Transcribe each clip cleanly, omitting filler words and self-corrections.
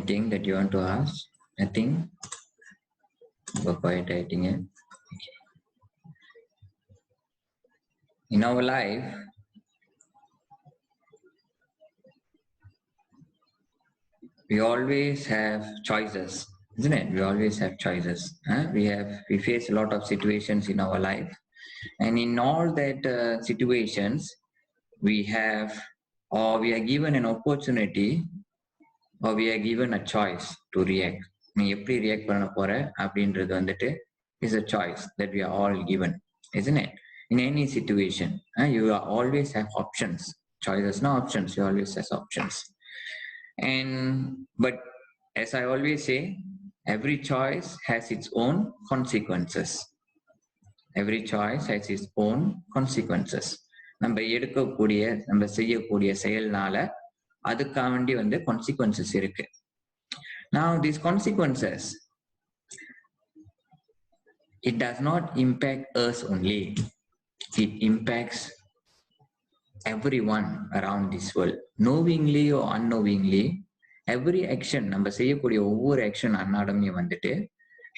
Anything that you want to ask? Nothing? Go quiet writing it. Okay. In our life, we always have choices, isn't it? We always have choices. We face a lot of situations in our life, and in all that situations, we have or we are given an opportunity or we are given a choice to react. நீ எப்படி react பண்ண போற அப்படின்றது வந்துட்டு is a choice that we are all given, isn't it? In any situation, you always have options. Choices, no options. You always have options. But as I always say, every choice has its own consequences. Every choice has its own consequences. நம்ம எடுக்கக்கூடிய நம்ம செய்யக்கூடிய செயல்னால அதுக்காக வேண்டி வந்து consequences இருக்கு. Now these consequences, it does not impact us only. It impacts everyone around this world. Knowingly or unknowingly, every action நம்ம செய்யக்கூடிய ஒவ்வொரு action அன்னாடமே வந்துட்டு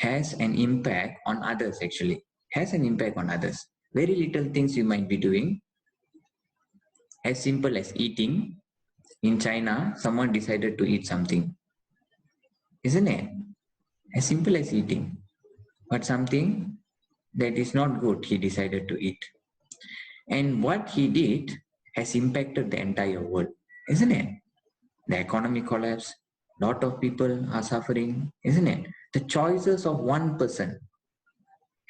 has an impact on others. Actually has an impact on others. Very little things you might be doing, as simple as eating. In China, someone decided to eat something, isn't it? As simple as eating, but something that is not good, he decided to eat. And what he did has impacted the entire world, isn't it? The economy collapsed, lot of people are suffering, isn't it? The choices of one person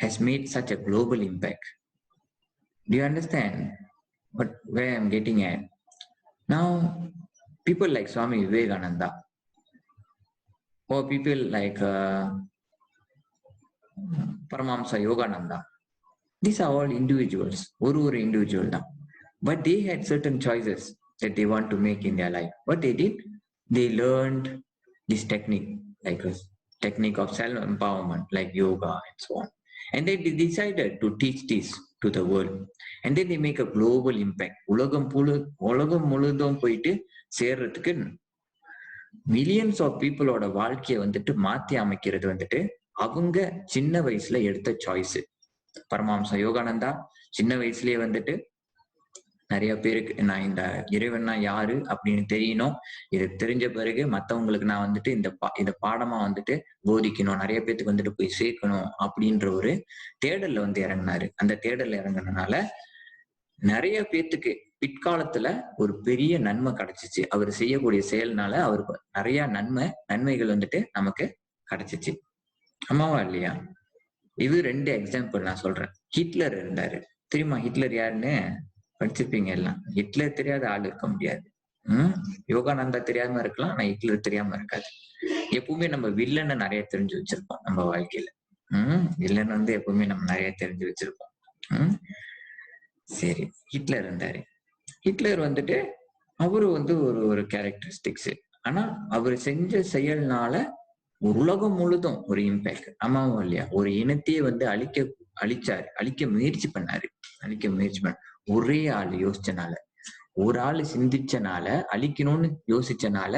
has made such a global impact. Do you understand where I'm getting at? Now, people like Swami Vivekananda, or people like Paramahamsa Yogananda, these are all individuals, ஒரு individual தான். But they had certain choices that they want to make in their life. What they did, they learned this technique, like a technique of self-empowerment, like yoga and so on. And then they decided to teach this to the world. And then they make a global impact. உலகம் முழுதும் போயிட்டு சேர்றதுக்கு millions of பீப்புளோட வாழ்க்கையை வந்துட்டு மாத்தி அமைக்கிறது வந்துட்டு அவங்க சின்ன வயசுல எடுத்த சாய்ஸ். பரமஹம்ச யோகானந்தா சின்ன வயசுலயே வந்துட்டு நிறைய பேருக்கு நான் இந்த இறைவன்னா யாரு அப்படின்னு தெரியணும், இது தெரிஞ்ச பிறகு மத்தவங்களுக்கு நான் வந்துட்டு இந்த பாடமா வந்துட்டு போதிக்கணும், நிறைய பேத்துக்கு வந்துட்டு போய் சேர்க்கணும் அப்படின்ற ஒரு தேடல்ல வந்து இறங்கினாரு. அந்த தேடல்ல இறங்கினால நிறைய பேத்துக்கு பிற்காலத்துல ஒரு பெரிய நன்மை கிடைச்சிச்சு. அவர் செய்யக்கூடிய செயல்னால அவருக்கு நிறைய நன்மைகள் வந்துட்டு நமக்கு கிடைச்சிச்சு. ஆமாவா இல்லையா? இது 2 எக்ஸாம்பிள் நான் சொல்றேன். ஹிட்லர் இருந்தாரு, தெரியுமா? ஹிட்லர் யாருன்னு படிச்சிருப்பீங்க எல்லாம். ஹிட்லர் தெரியாத ஆள் இருக்க முடியாது. யோகானந்தா தெரியாம இருக்கலாம், ஆனா ஹிட்லர் தெரியாம இருக்காது. எப்பவுமே நம்ம வில்லனை நிறைய தெரிஞ்சு வச்சிருப்போம் நம்ம வாழ்க்கையில. வில்லன் வந்து எப்பவுமே நம்ம நிறைய தெரிஞ்சு வச்சிருப்போம். சரி, ஹிட்லர் இருந்தாரு. ஹிட்லர் வந்துட்டு அவரு வந்து ஒரு கேரக்டரிஸ்டிக்ஸ். ஆனா அவர் செஞ்ச செயல்னால உலகம் முழுதும் ஒரு இம்பேக்ட். ஆமாவும் இல்லையா? ஒரு இனத்தையே வந்து அழிக்க முயற்சி பண்ணாரு. ஒரே ஆள் யோசிச்சனால, ஒரு ஆள் சிந்திச்சனால, அழிக்கணும்னு யோசிச்சனால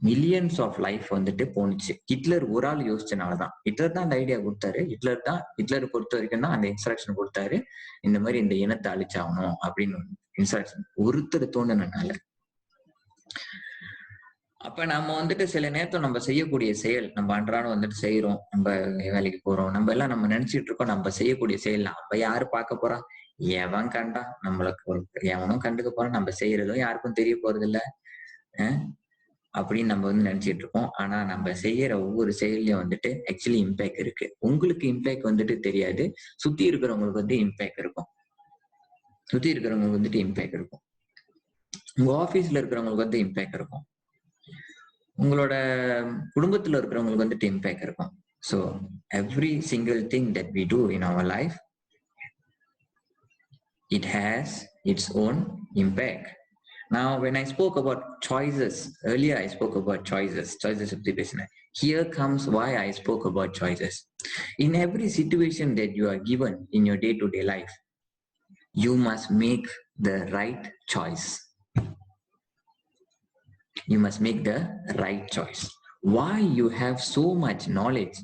மில்லியன்ஸ் ஆஃப் லைஃப் வந்துட்டு போனுச்சு. ஹிட்லர் ஒரு ஆள் யோசிச்சனாலதான். ஹிட்லர் தான் அந்த ஐடியா கொடுத்தாரு. ஹிட்லர் பொறுத்த வரைக்கும் தான் அந்த இன்ஸ்ட்ரக்ஷன் கொடுத்தாரு, இந்த மாதிரி இந்த இனத்தை அழிச்சாகணும் அப்படின்னு இன்ஸ்ட்ரக்ஷன் ஒருத்தர் தோணுனால. அப்ப நம்ம வந்துட்டு சில நேரத்துல நம்ம செய்யக்கூடிய செயல், நம்ம அன்றாடம் வந்துட்டு செய்யறோம், நம்ம வேலைக்கு போறோம், நம்ம எல்லாம் நம்ம நினைச்சிட்டு இருக்கோம் நம்ம செய்யக்கூடிய செயல் நம்ம யாரு பார்க்க போறான், எவன் கண்டா நம்மளுக்கு எவனும் கண்டுக்க போறான், நம்ம செய்யறதும் யாருக்கும் தெரிய போறது இல்ல அப்படின்னு நம்ம வந்து நினைச்சிட்டு இருக்கோம். ஆனா நம்ம செய்யற ஒவ்வொரு செயலையும் வந்துட்டு ஆக்சுவலி இம்பேக்ட் இருக்கு. உங்களுக்கு இம்பேக்ட் வந்துட்டு தெரியாது, சுத்தி இருக்கிறவங்களுக்கு வந்து இம்பேக்ட் இருக்கும். உங்க ஆபீஸ்ல இருக்கிறவங்களுக்கு வந்து இம்பேக்ட் இருக்கும், உங்களோட குடும்பத்துல இருக்கிறவங்களுக்கு வந்துட்டு இம்பேக்ட் இருக்கும். So every single thing that we do in our life, it has its own impact. Now when I spoke about choices earlier, I spoke about choices of the business. Here comes why I spoke about choices. In every situation that you are given in your day-to-day life, you must make the right choice. you must make the right choice. Why you have so much knowledge?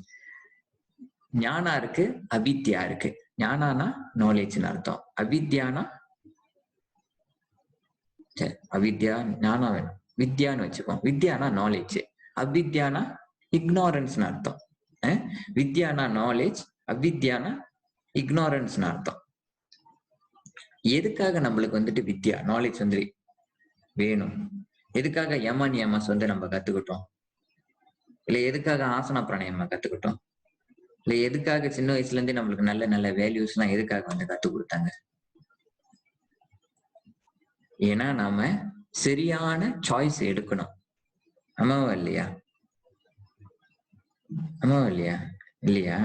ஞானா இருக்கு, அவித்யா இருக்கு. ஞானானா நாலேஜ்னு அர்த்தம். அவித்யானா அவித்யா ஞானா வித்யான்னு வச்சுக்கோம். வித்யானா knowledge, அவித்யானா இக்னாரன்ஸ்னு அர்த்தம். வித்யானா knowledge, அவித்யானா இக்னாரன்ஸ்னு அர்த்தம். எதுக்காக நம்மளுக்கு வந்துட்டு வித்யா நாலேஜ் வந்து வேணும்? எதுக்காக யம நியமஸ் வந்து நம்ம கத்துக்கிட்டோம்? இல்ல எதுக்காக ஆசன பிராணாயாமம் கத்துக்கிட்டோம்? இல்ல எதுக்காக சின்ன வயசுல இருந்தே நம்மளுக்கு நல்ல நல்ல வேல்யூஸ் எல்லாம் எதுக்காக வந்து கத்து கொடுத்தாங்க? ஏன்னா நாம சரியான சாய்ஸ் எடுக்கணும். ஆமாவா இல்லையா? ஆமாவா இல்லையா? இல்லையா?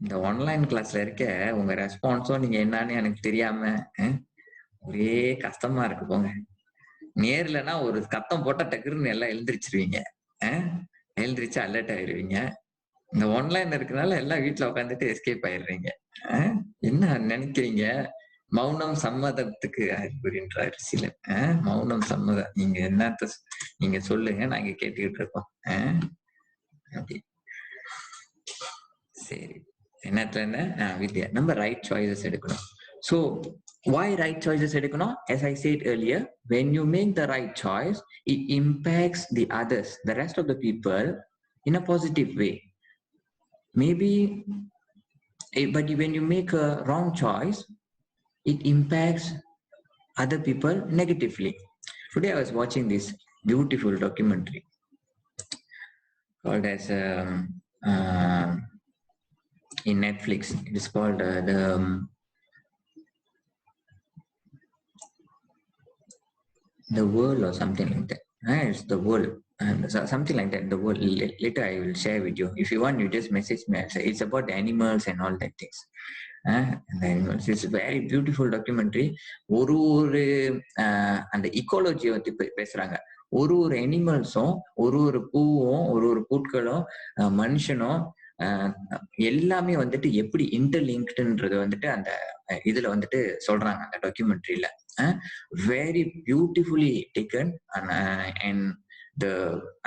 இந்த ஆன்லைன் கிளாஸ்ல இருக்க உங்க ரெஸ்பான்ஸும் நீங்க என்னன்னு எனக்கு தெரியாம ஒரே கஷ்டமா இருக்கு போங்க. நேர்லன்னா ஒரு கத்தம் போட்டா டக்குன்னு எல்லாம் எழுந்திரிச்சிருவீங்க, எழுந்திரிச்சு அலர்ட் ஆயிருவீங்க. இந்த ஆன்லைன் இருக்கனால எல்லாம் வீட்டுல உட்காந்துட்டு எஸ்கேப் ஆயிடுறீங்க. என்ன நினைக்கிறீங்க? மௌனம் சம்மதத்துக்கு அறிகுறின்றாரு சிலர். மௌனம் சம்மதம். நீங்க என்னத்த நீங்க சொல்லுங்க, நாங்க கேட்டுக்கிட்டு இருக்கோம். அப்படி சரி, என்னத்துல என்ன வித்யா, நம்ம ரைட் சாய்ஸஸ் எடுக்கணும். So why right choices எடுக்கணும்? As I said earlier, when you make the right choice, it impacts the others, the rest of the people in a positive way. Maybe, but when you make a wrong choice, it impacts other people negatively. Today I was watching this beautiful documentary called as in Netflix. It is called the World or something like that. It's the World and something like that. The World. Later I will share with you. If you want, you just message me. It's about the animals and all that things. The animals. It's a very beautiful documentary. ஒரு அந்த ecology பத்தி பேசுறாங்க. ஒரு அனிமல்ஸும் ஒரு பூவும் ஒரு பூட்களும் மனுஷனும் எல்லாமே வந்துட்டு எப்படி இன்டர்லிங்க்டுன்றது வந்துட்டு அந்த இதுல வந்துட்டு சொல்றாங்க அந்த டாக்குமெண்ட்ரியில. Very beautifully taken. அண்ட்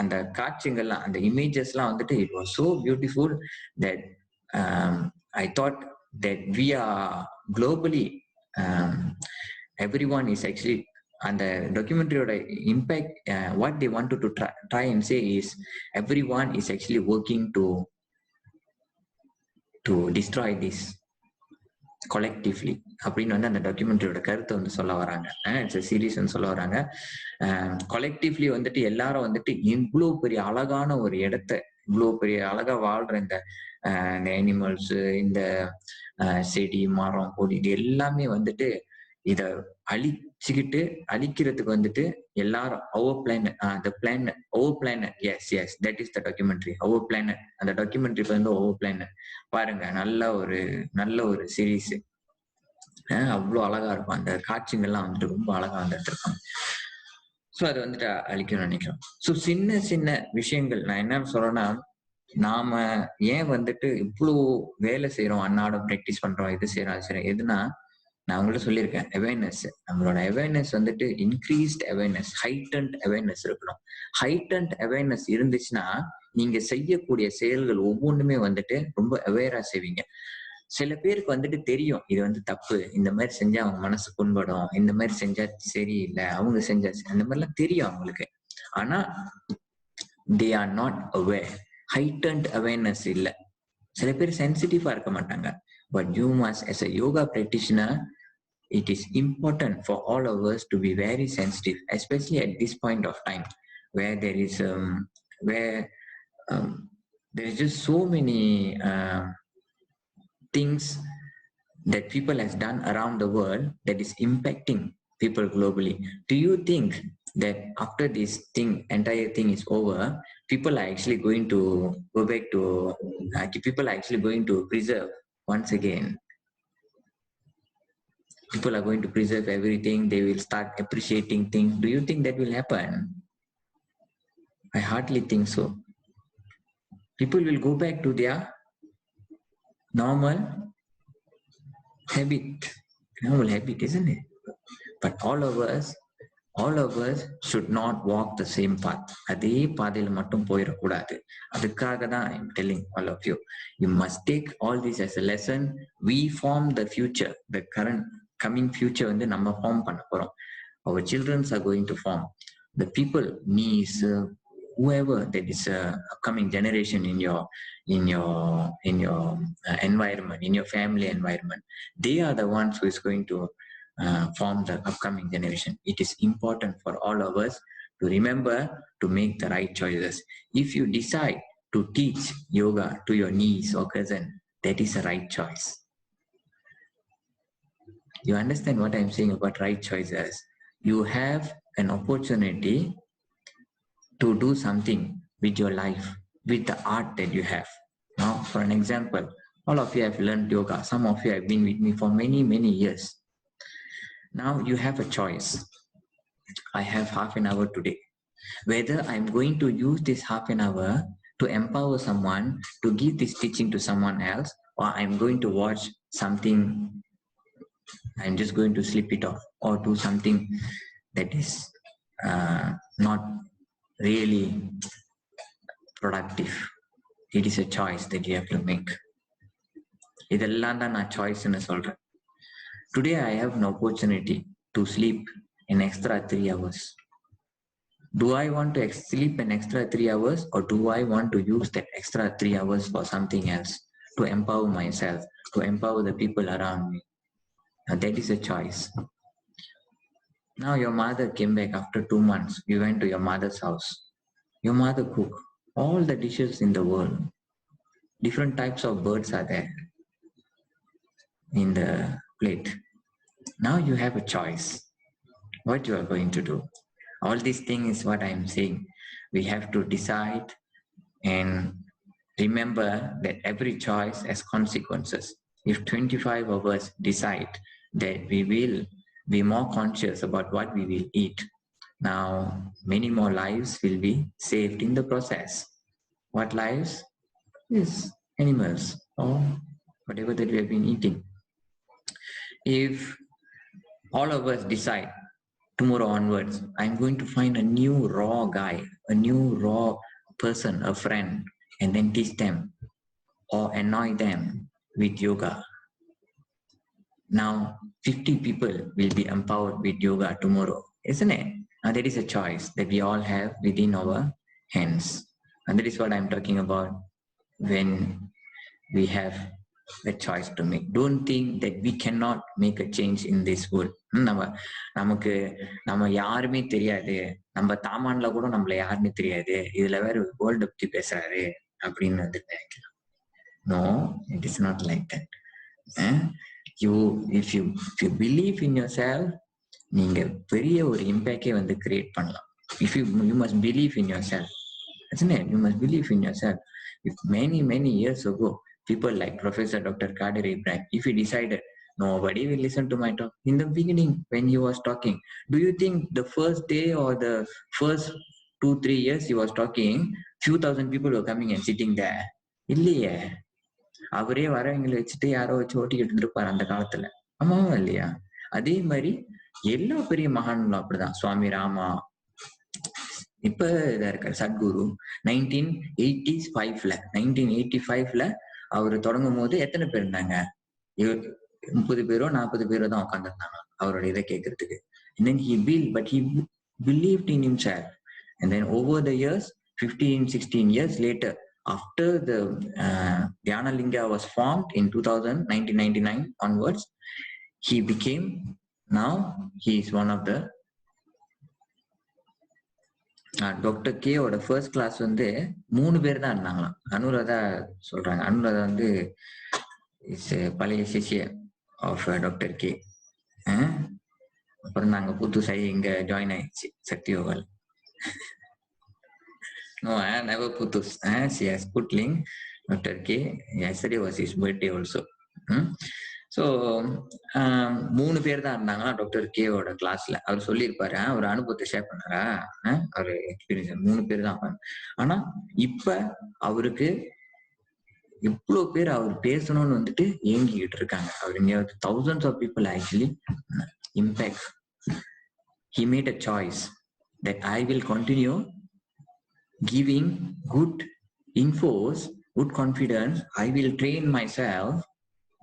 அந்த காட்சிகள்லாம், அந்த இமேஜஸ்லாம் வந்துட்டு it was so beautiful that I thought that we are globally everyone is actually, and the documentary impact what they wanted to try and say is everyone is actually working to destroy this collectively அப்படின்னு வந்து அந்த டாக்குமெண்ட்ரியோட கருத்தை வந்து சொல்ல வராங்க. It's series சொல்ல வராங்க. Collectively வந்துட்டு எல்லாரும் வந்துட்டு இவ்வளவு பெரிய அழகான ஒரு இடத்த, இவ்வளவு பெரிய அழகா வாழ்ற இந்த அனிமல்ஸ், இந்த செடி மரம் கொடி, இது எல்லாமே வந்துட்டு இத அழிக்கிறதுக்கு வந்துட்டு எல்லாரும் our planet our planet, yes that is the documentary, our planet. அந்த டாக்குமெண்ட்ரி வந்து our planet பாருங்க. நல்ல ஒரு சீரீஸ். அவ்வளவு அழகா இருக்கும். அந்த காட்சிகள்லாம் வந்துட்டு ரொம்ப அழகா வந்துட்டு இருக்காங்க. ஸோ அது வந்துட்டு அழிக்கணும்னு நினைக்கிறோம். ஸோ சின்ன சின்ன விஷயங்கள் நான் என்ன சொல்றேன்னா, நாம ஏன் வந்துட்டு இவ்வளவு வேலை செய்யறோம், அன்னாடம் ப்ராக்டிஸ் பண்றோம், இது செய்யறோம் அது செய்யறோம், எதுனா நான் உங்கள்ட்ட சொல்லியிருக்கேன், அவேர்னஸ். நம்மளோட அவேர்னஸ் வந்துட்டு இன்க்ரீஸ்ட் அவேர்னஸ், ஹைட்டன்ட் அவேர்னஸ் இருக்கணும். ஹைட்டன்ட் அவேர்னஸ் இருந்துச்சுன்னா நீங்க செய்யக்கூடிய செயல்கள் ஒவ்வொன்றுமே வந்துட்டு ரொம்ப அவேரா செய்வீங்க. சில பேருக்கு வந்துட்டு தெரியும் இது வந்து தப்பு, இந்த மாதிரி செஞ்சா அவங்க மனசு புண்படும், இந்த மாதிரி செஞ்சா சரியில்லை, அவங்க செஞ்சா அந்த மாதிரிலாம் தெரியும் அவங்களுக்கு. ஆனா they are not aware. heightened awareness இல்ல. சில பேர் சென்சிட்டிவா இருக்க மாட்டாங்க. But you must, as a yoga practitioner, it is important for all of us to be very sensitive, especially at this point of time where there is just so many things that people has done around the world that is impacting people globally. Do you think that after this entire thing is over, people are actually going to go back to people are actually going to preserve once again? People are going to preserve everything. They will start appreciating things. Do you think that will happen? I hardly think so. People will go back to their normal habit, isn't it? But all of us should not walk the same path. அதே பாதையில மட்டும் போயிடக்கூடாது. அதுக்காக தான் I'm telling all of you. You must take all this as a lesson. We form the future. The current coming future வந்து நம்ம form பண்ண போறோம். Our children are going to form. The people, niece, whoever that is upcoming generation in your environment, in your family environment, they are the ones who is going to form the upcoming generation. It is important for all of us to remember to make the right choices. If you decide to teach yoga to your niece or cousin, that is a right choice. You understand what I'm saying about right choices? You have an opportunity to do something with your life, with the art that you have. Now, for an example, all of you have learned yoga. Some of you have been with me for many, many years. Now you have a choice. I have half an hour today. Whether I'm going to use this half an hour to empower someone, to give this teaching to someone else, or I'm going to watch something, I'm just going to slip it off, or do something that is not really productive. It is a choice that you have to make. இதெல்லாம் தான் நான் சாய்ஸ்ன்னு சொல்றேன். Today I have an opportunity to sleep an extra 3 hours. Do I want to sleep an extra 3 hours, or do I want to use that extra 3 hours for something else, to empower myself, to empower the people around me? Now that is a choice. Now your mother came back after 2 months. You went to your mother's house. Your mother cooked all the dishes in the world. Different types of birds are there in the plate. Now you have a choice what you are going to do. All these things is what I am saying. We have to decide and remember that every choice has consequences. If 25 of us decide that we will be more conscious about what we will eat, now many more lives will be saved in the process. What lives? Yes, animals or whatever that we have been eating. If all of us decide tomorrow onwards, I'm going to find a new raw guy, a new raw person, a friend, and then teach them or annoy them with yoga. Now 50 people will be empowered with yoga tomorrow, isn't it? Now that is a choice that we all have within our hands. And that is what I'm talking about when we have a choice to make. Don't think that we cannot make a change in this world. நம்ம யாருமே தெரியாது, நம்ம தாமான்ல கூட நம்மள யாருன்னு தெரியாது, இதுல வேற வேர்ல்ட பத்தி பேசுறாரு அப்படின்னு வந்து நினைக்கலாம். No, it is not like that. If you believe in yourself, நீங்க பெரிய ஒரு இம்பாக்டே வந்து கிரியேட் பண்ணலாம். If you must believe in yourself, isn't it? You must believe in yourself. If many years ago, people like Professor Dr. Kadir Ibrahim, if he decided nobody will listen to my talk in the beginning when he was talking, do you think the first day or the first 2-3 years he was talking, few thousand people were coming and sitting there? இல்லையே, அவரே வரவங்களை வச்சுட்டு யாரோ வச்சு ஓட்டிக்கிட்டு இருப்பாரு அந்த காலத்துல. ஆமாவா இல்லையா? அதே மாதிரி எல்லா பெரிய மகான்களும் அப்படிதான். சுவாமி ராமா, இப்ப இதா இருக்காரு சத்குரு. 1985ல அவரு தொடங்கும் போது எத்தனை பேர் இருந்தாங்க? 30 பேரோ 40 பேரோ தான் உட்காந்துருந்தாங்க அவரோட இதை கேட்கறதுக்கு. And then he believed in himself. And then over the years, 15-16 years later, after the Dhyana Linga was formed in 1999 onwards, he became, now he is one of the doctor கேவோட ஃபர்ஸ்ட் கிளாஸ் வந்து 3 பேர் தான் இருந்தாங்களாம். அனுராதா சொல்றாங்க. அனுராதா வந்து பழைய சிஷ்ய of doctor K. அப்புறம் நாங்க புதுசா இங்க ஜாயின் ஆயிடுச்சு சக்தி யோகால. No, I never Putus. She has put link Dr. K. Yesterday was his birthday also. So 3 பேர் தான் இருந்தாங்களா டாக்டர் கேவோட கிளாஸ்ல. அவர் சொல்லியிருப்பாரு, ஒரு அனுபவத்தை ஷேர் பண்ணாரா, அவர் எக்ஸ்பீரியன்ஸ். 3 பேர் தான். ஆனா இப்ப அவருக்கு இவ்வளவு பேர் அவர் பேசணும்னு வந்துட்டு ஏங்கிக்கிட்டு இருக்காங்க. அவர் thousands of people actually impact He made a choice that I will continue giving good infos, good confidence. I will train myself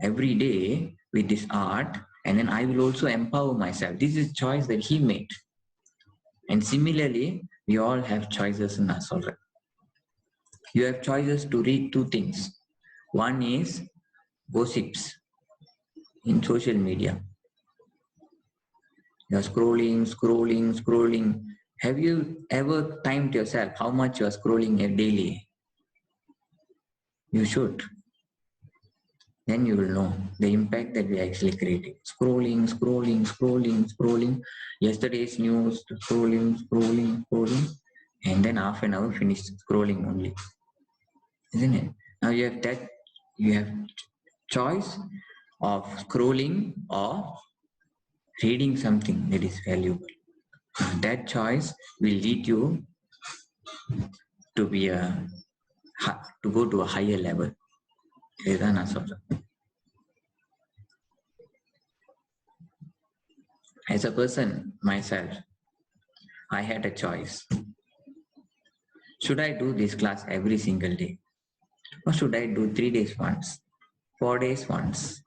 every day with this art, and then I will also empower myself. This is choice that he made. And similarly, we all have choices in us already. You have choices to read two things. One is gossips in social media. You're scrolling. Have you ever timed yourself how much you're scrolling daily? You should. Then you will know the impact that we are actually creating. Scrolling. Yesterday's news, scrolling. And then half an hour finished scrolling only. Isn't it? Now you have choice of scrolling or reading something that is valuable. That choice will lead you to be to go to a higher level. As a person myself, I had a choice. Should I do this class every single day? Or should I do 3 days once? 4 days once?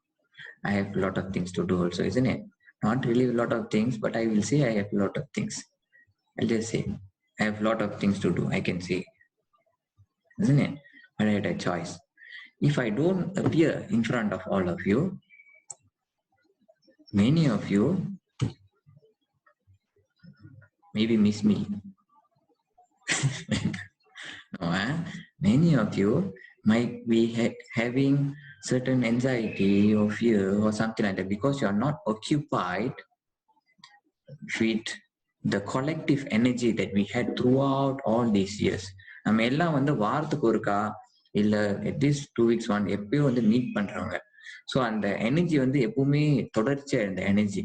I have a lot of things to do also, isn't it? Not really a lot of things, but I will say I have a lot of things. I'll just say I have a lot of things to do. I can say, isn't it? But I had a choice. If I don't appear in front of all of you, many of you maybe miss me. No, many of you might be having certain anxiety or fear or something like that because you are not occupied with the collective energy that we had throughout all these years. நம்ம எல்லாம் வந்து வாரத்துக்கு ஒருக்கா இல்ல at least 2 weeks one எப்பயும் வந்து meet பண்றவங்க. So அந்த எனர்ஜி வந்து எப்பவுமே தொடர்ச்சியா இருந்த energy.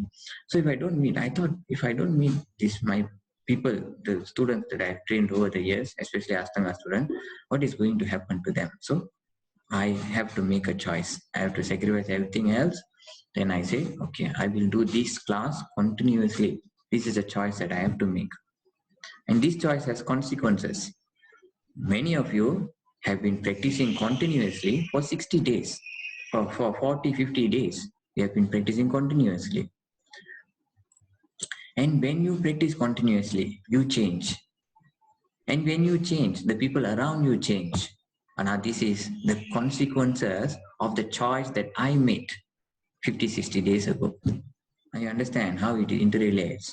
So if I don't meet, I thought if I don't meet this my people, the students that I've trained over the years, especially Astanga student, what is going to happen to them? So I have to make a choice. I have to sacrifice everything else. Then I say, okay, I will do this class continuously. This is a choice that I have to make. And this choice has consequences. Many of you have been practicing continuously for 60 days, for 40, 50 days. You have been practicing continuously. And when you practice continuously, you change. And when you change, the people around you change. And now this is the consequences of the choice that I made 50, 60 days ago. Now you understand how it interrelates.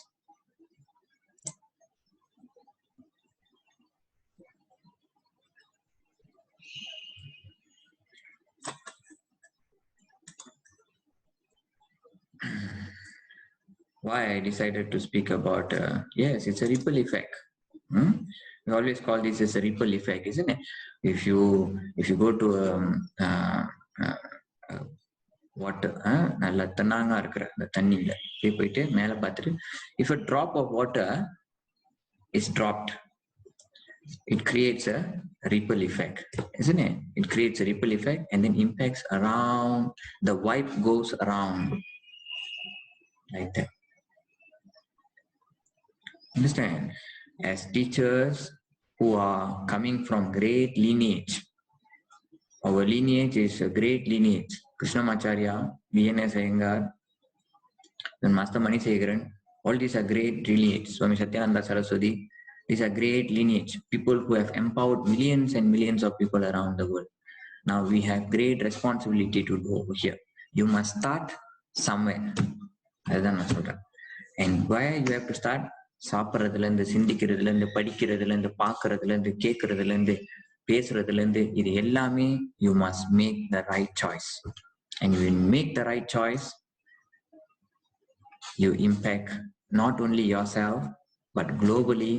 Why I decided to speak about, yes, it's a ripple effect. We always call this as a ripple effect, isn't it? If you go to water, நல்ல தண்ணாங்கா இருக்கிற அந்த தண்ணியில போயிட்டு மேலே பார்த்துட்டு, if a drop of water is dropped, it creates a ripple effect, isn't it? It creates a ripple effect and then impacts around. The vibe goes around like that. Understand? As teachers who are coming from great lineage, our lineage is a great lineage. Krishnamacharya, V.N.S. Iyengar, then Master Manisegaran, all these are great lineage. Swami Satyananda Saraswati, these are great lineage. People who have empowered millions and millions of people around the world. Now we have great responsibility to do over here. You must start somewhere. அதுதான் நான் சொல்றேன். And where you have to start? சாப்பிட்றதுலேருந்து, சிந்திக்கிறதுலேருந்து, படிக்கிறதுலேருந்து, பார்க்கறதுலேருந்து, கேட்கறதுலேருந்து, பேசுறதுலேருந்து, இது எல்லாமே you must make the right choice. And when you make the right choice, you impact not only yourself, but globally,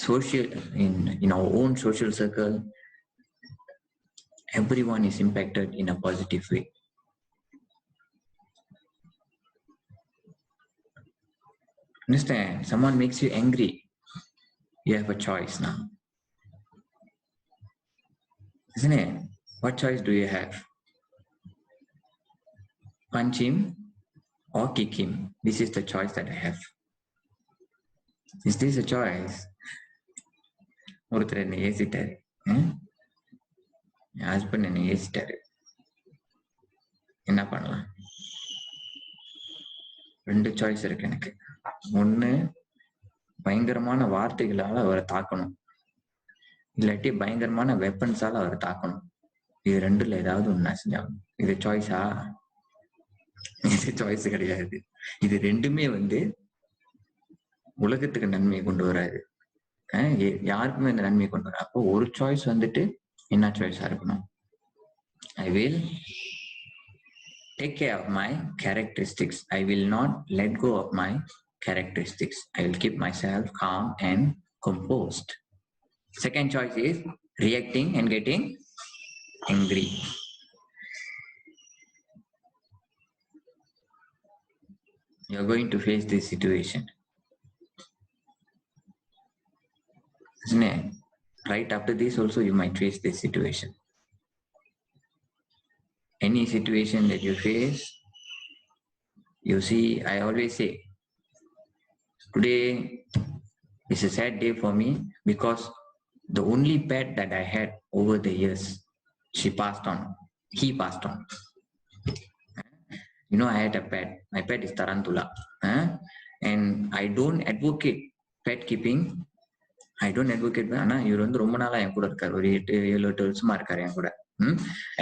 social, in our own social circle, everyone is impacted in a positive way. Understand? Someone makes you angry. You have a choice now. Isn't it? What choice do you have? Punch him or kick him. This is the choice that I have. Is this a choice? ஒருத்தர் என்ன ஏசிட்டாரு, என் husband என்ன ஏசிட்டாரு, என்ன பண்ணலாம்? 2 choice இருக்கு எனக்கு. ஒண்ணு, பயங்கரமான வார்த்தைகளால அவரை தாக்கணும், இல்லாட்டி பயங்கரமான வெப்பன்ஸால அவரை தாக்கணும். இது 2ல ஏதாவது ஒண்ணு செஞ்சாகும். இது சாய்ஸா? இது சாய்ஸ் கிடையாது. இது 2மே உலகத்துக்கு நன்மையை கொண்டு வராது, யாருக்குமே இந்த நன்மையை கொண்டு வராது. அப்போ ஒரு சாய்ஸ் என்ன சாய்ஸா இருக்கணும்? I will take care of my characteristics. I will not let go of my characteristics. I will keep myself calm and composed. Second choice is reacting and getting angry. You're going to face this situation, isn't it? Right after this also you might face this situation. Any situation that you face, you see, I always say, today is a sad day for me because the only pet that I had over the years, he passed on. You know, I had a pet. My pet is Tarantula. And I don't advocate pet keeping. I don't advocate. இவர் ரொம்ப நாளா என் கூட இருக்காரு, ஒரு 7-8 வருஷமா இருக்காரு என் கூட.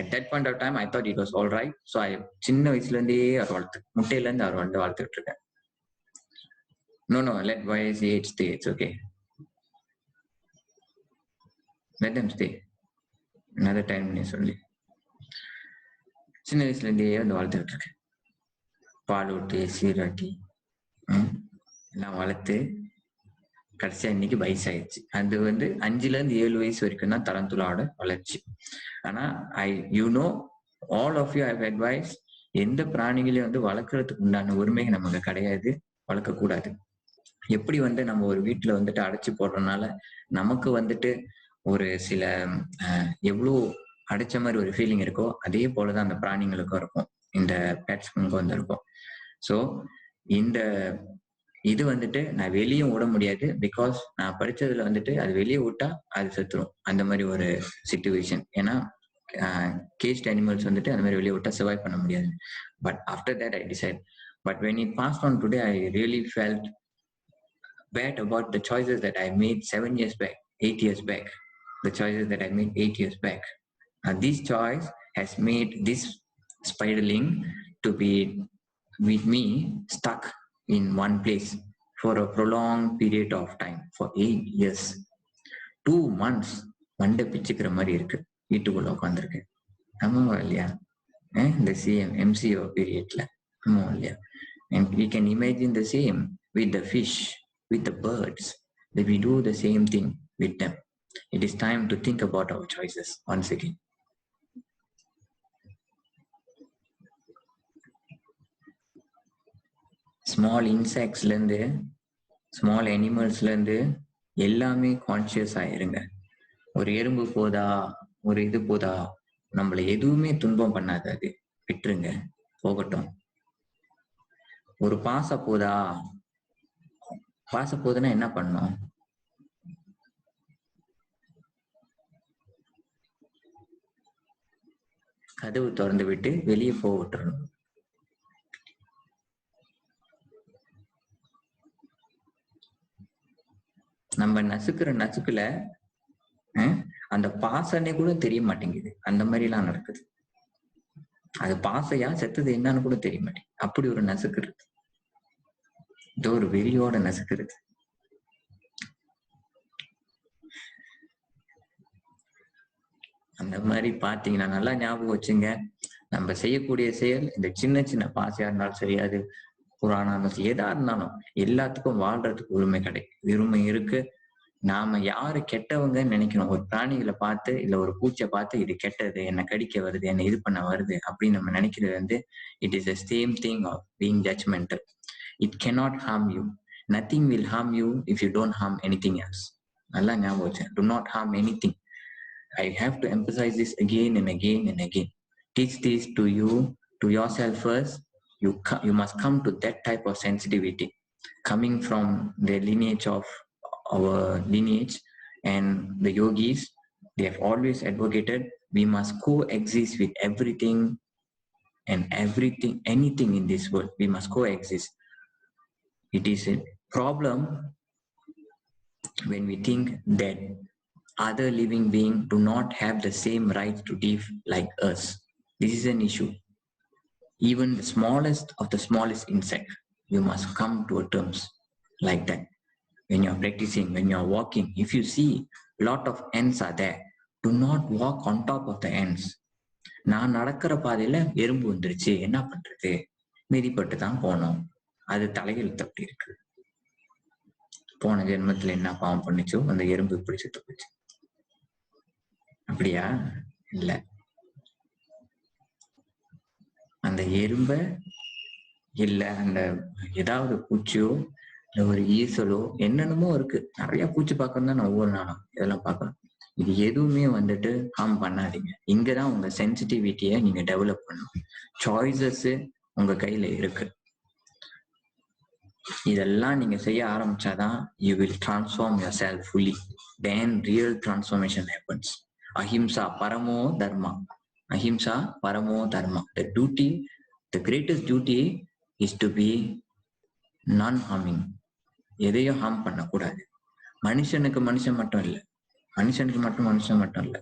At that point of time I thought it was all right. So I சின்ன வயசுல இருந்தே அவர் வளர்த்து, முட்டையில இருந்து அவர் வளர்த்துட்டு இருக்கேன். No, let why say it stay, it's okay, let them stay another time. நீ சொல்லி சின்ன வயசுல இருந்தே வளர்த்துட்டு இருக்கேன். பால் ஊட்டி சீராட்டி எல்லாம் வளர்த்து கடைசியா இன்னைக்கு வயசாயிடுச்சு. அது 5ல இருந்து 7 வயசு வரைக்கும் தான் தரந்துலாவோட வளர்ச்சி. ஆனா all of you have advised, எந்த பிராணிகளையும் வளர்க்கறதுக்கு உண்டான உரிமை நமக்கு கிடையாது, வளர்க்க கூடாது. எப்படி நம்ம ஒரு வீட்டுல அடைச்சு போடுறதுனால நமக்கு ஒரு சில எவ்வளவு அடைச்ச மாதிரி ஒரு ஃபீலிங் இருக்கோ, அதே போலதான் அந்த பிராணிகளுக்கும் இருக்கும், இந்த பெட்ஸ்க்கும் இருக்கும். ஸோ இந்த இது நான் வெளியே விட முடியாது, பிகாஸ் நான் படிச்சதுல அது வெளியே விட்டா அது செத்துரும், அந்த மாதிரி ஒரு சிச்சுவேஷன். ஏன்னா கேஜ்ட் அனிமல்ஸ் அந்த மாதிரி வெளியே விட்டா சர்வைவ் பண்ண முடியாது. But after that I decide. But when it passed on today, I really felt bad about the choices that I made 7 years back, 8 years back. The choices that I made 8 years back. This choice has made this spiderling to be with me stuck in one place for a prolonged period of time, for 8 years. 2 months மண்டை பிச்சுக்கிற மாதிரி இருக்கு, வீட்டுக்குள்ள உட்காந்துருக்கு. ஆமாவா இல்லையா? இந்த MCO பீரியட்ல ஆமாவா இல்லையா? And we can imagine the same with the fish, with the birds, that we do the same thing with them. It is time to think about our choices once again. Small insects லந்து, small animals லந்து எல்லாமே conscious ஆயிருங்க. ஒரு எறும்பு போதா, ஒரு இது போதா, நம்மள எதுவுமே துன்பம் பண்ணாது, அது விட்டுருங்க, போகட்டும். ஒரு பாச போதுன்னா என்ன பண்ணும்? கதவு திறந்து விட்டு வெளியே போகட்டணும். நம்ம நசுக்குல அந்த பாசனே கூட தெரிய மாட்டேங்குது, அந்த மாதிரி எல்லாம் நடக்குது. அது பாசையா செத்தது என்னன்னு கூட தெரிய மாட்டேங்குது, அப்படி ஒரு நசுக்குறது, இதோ ஒரு வெறியோட நசுக்குறது. அந்த மாதிரி பாத்தீங்கன்னா நல்லா ஞாபகம் வச்சுங்க, நம்ம செய்யக்கூடிய செயல் இந்த சின்ன சின்ன பாசையா இருந்தாலும் சரி, அது புராணம் எதா இருந்தாலும் எல்லாத்துக்கும் வாழ்றதுக்கு உரிமை இருக்கு. நாம யாரு கெட்டவங்கன்னு நினைக்கணும். ஒரு பிராணிகளை பார்த்து இல்ல ஒரு பூச்சை பார்த்து இது கெட்டது, என்ன கடிக்க வருது, என்ன இது பண்ண வருது அப்படின்னு நம்ம நினைக்கிறது it is the same thing of being judgmental. It cannot harm you. Nothing will harm you if you don't harm anything else. நல்லா ஞாபகம் வச்சேன். Do not harm anything. I have to emphasize this again and again and again. Teach this to you, to yourself first. You must come to that type of sensitivity. coming from the lineage of our lineage, and the yogis, they have always advocated we must coexist with everything and everything, anything in this world. We must coexist. It is a problem when we think that other living beings do not have the same rights to live like us. This is an issue. Even the smallest of the smallest insect, you must come to a terms like that. When you're practicing, when you're walking, if you see a lot of ants are there, do not walk on top of the ants. நான் நடக்கிற பாதையில எறும்பு வந்துருச்சு, என்ன பண்றது, மிதிப்பட்டு தான் போனோம், அது தலையில் தப்பி இருக்கு. போன ஜென்மத்துல என்ன பாவம் பண்ணிச்சோ அந்த எறும்பு இப்படி செத்து போச்சு. அப்படியா? இல்ல, அந்த எறும்ப இல்ல அந்த ஏதாவது பூச்சியோ இல்ல ஒரு ஈசலோ என்னென்னமோ இருக்கு, நிறைய பூச்சி பார்க்கணும் தான் நான் ஒவ்வொரு நாளும் இதெல்லாம் பார்க்கணும். இது எதுவுமே வந்துட்டு ஹார்ம் பண்ணாதீங்க. இங்கதான் உங்க சென்சிட்டிவிட்டியை நீங்க டெவலப் பண்ணணும். சாய்ஸஸ் உங்க கையில இருக்கு. இதெல்லாம் நீங்க செய்ய ஆரம்பிச்சாதான் you will transform yourself fully. Then real transformation happens. அஹிம்சா பரமோ தர்மா. அஹிம்சா பரமோ தர்மா. The duty, the greatest duty is to be non harming. எதையும் ஹார்ம் பண்ணக்கூடாது. மனுஷனுக்கு மனுஷன் மட்டும் இல்லை, மனுஷனுக்கு மட்டும் மனுஷன் மட்டும் இல்லை,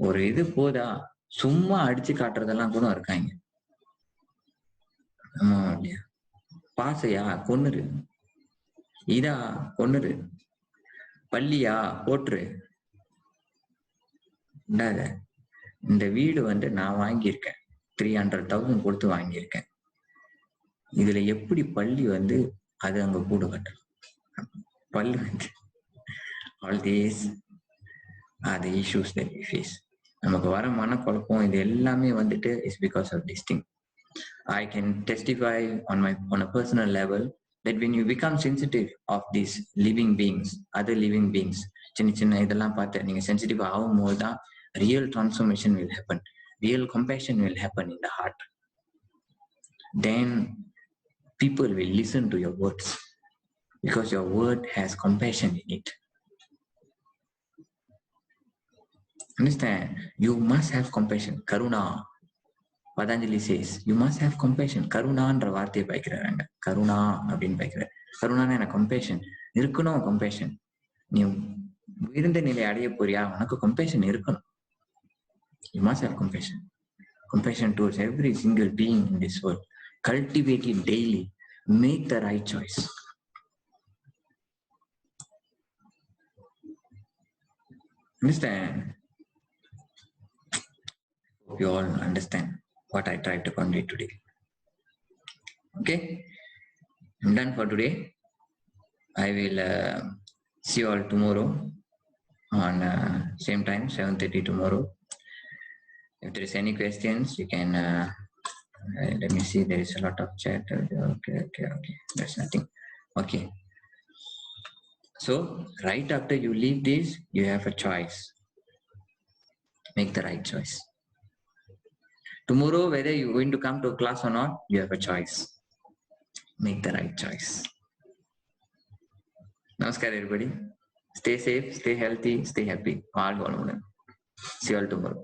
ஒரு இது போதா சும்மா அடிச்சு காட்டுறதெல்லாம் கூட இருக்காங்க. ஆமா இல்லையா? பாசையா கொன்னுரு, இதா கொன்னுரு, பள்ளியா போட்டுரு. இந்த வீடு வந்து நான் வாங்கியிருக்கேன், 300,000 கொடுத்து வாங்கியிருக்கேன். இதுல எப்படி பள்ளி வந்து அது அங்க கூடு கட்டலாம்? பல்லு வந்து all these are the issues that we face. நமக்கு வர மனக்குழப்பம் இது எல்லாமே வந்துட்டு is because of this thing. I can testify on a personal level that when you become sensitive of these living beings, other living beings, சின்ன சின்ன இதெல்லாம் பார்த்து நீங்க சென்சிட்டிவ் ஆகும்போது தான் real transformation will happen, real compassion will happen in the heart. Then people will listen to your words because your word has compassion in it. Understand? You must have compassion. Karuna. Patanjali says, you must have compassion. கருணான்ற வார்த்தையை பாய்க்கிறாங்க. கருணா அப்படின்னு பாய்க்கிறார். கருணான்னு எனக்கு compassion இருக்கணும். Compassion, நீ உயர்ந்த நிலை அடைய போறியா, உனக்கு கம்பேஷன் இருக்கணும். You must have compassion. Compassion towards every single being in this world. Cultivate it daily. Make the right choice. Understand? Hope you all understand what I tried to convey today. Okay, I'm done for today. I will see you all tomorrow on same time, 7:30 tomorrow. If there is any questions, you can let me see, there is a lot of chat. Okay, there's nothing. Okay, so right after you leave this, you have a choice. Make the right choice. Tomorrow, whether you're going to come to class or not, you have a choice. Make the right choice. Namaskar everybody. Stay safe, stay healthy, stay happy. All one. See you all tomorrow.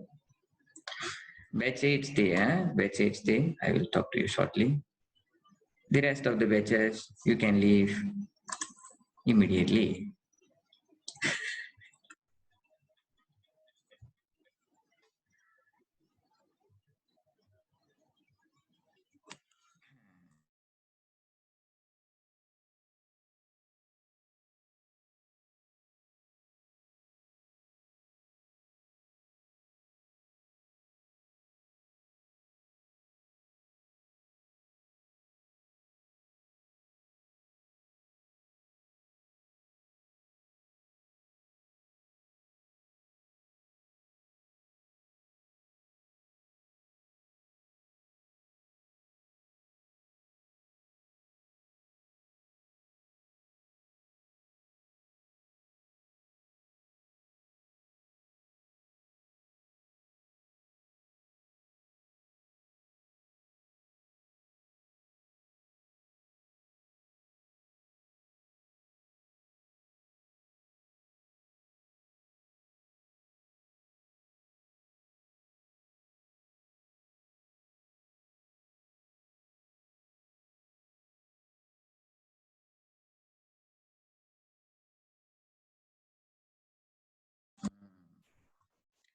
Batch 8 stay, Batch 8 stay. I will talk to you shortly. The rest of the batches, you can leave immediately.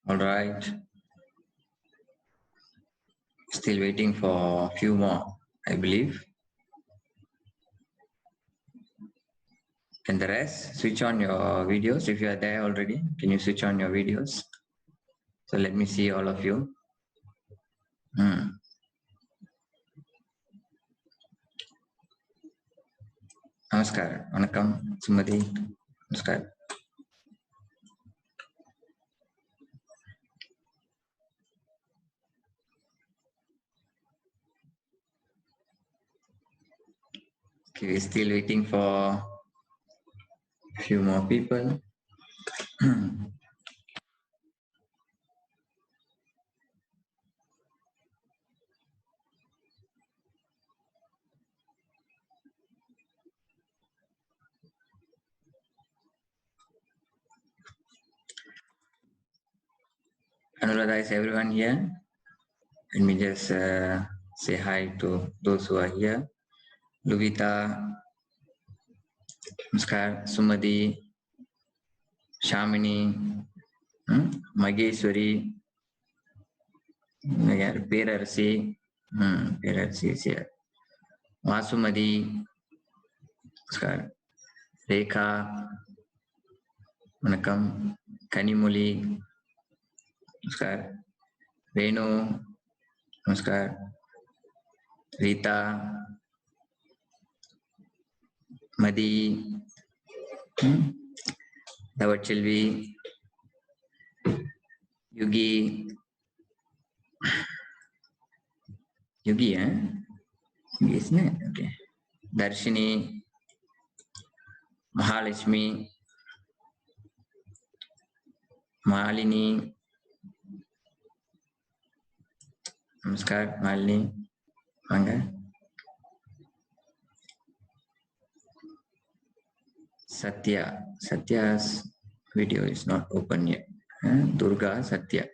All right. Still waiting for a few more, I believe. Can the rest switch on your videos if you are there already? Can you switch on your videos? So let me see all of you. Namaskar. Vanakkam, Sumati. Namaskar. Okay, we're still waiting for a few more people. Anuradha, is everyone here? Let me just say hi to those who are here. Luvita, Namaskar, Sumadi, Shamini, Mageshwari, Perarsi, Perarsi is here. Vasumadi, Namaskar, Rekha, Vanakkam, Kanimuli, Namaskar, Renu, Namaskar, Rita, Madi, Davachelvi, Yugi, Yugi, Yugi, isn't it? Okay. Darshini, Mahalakshmi, Malini, Namaskar, Malini, Manga, Satya. Satya's video is not open yet. Durga, Satya.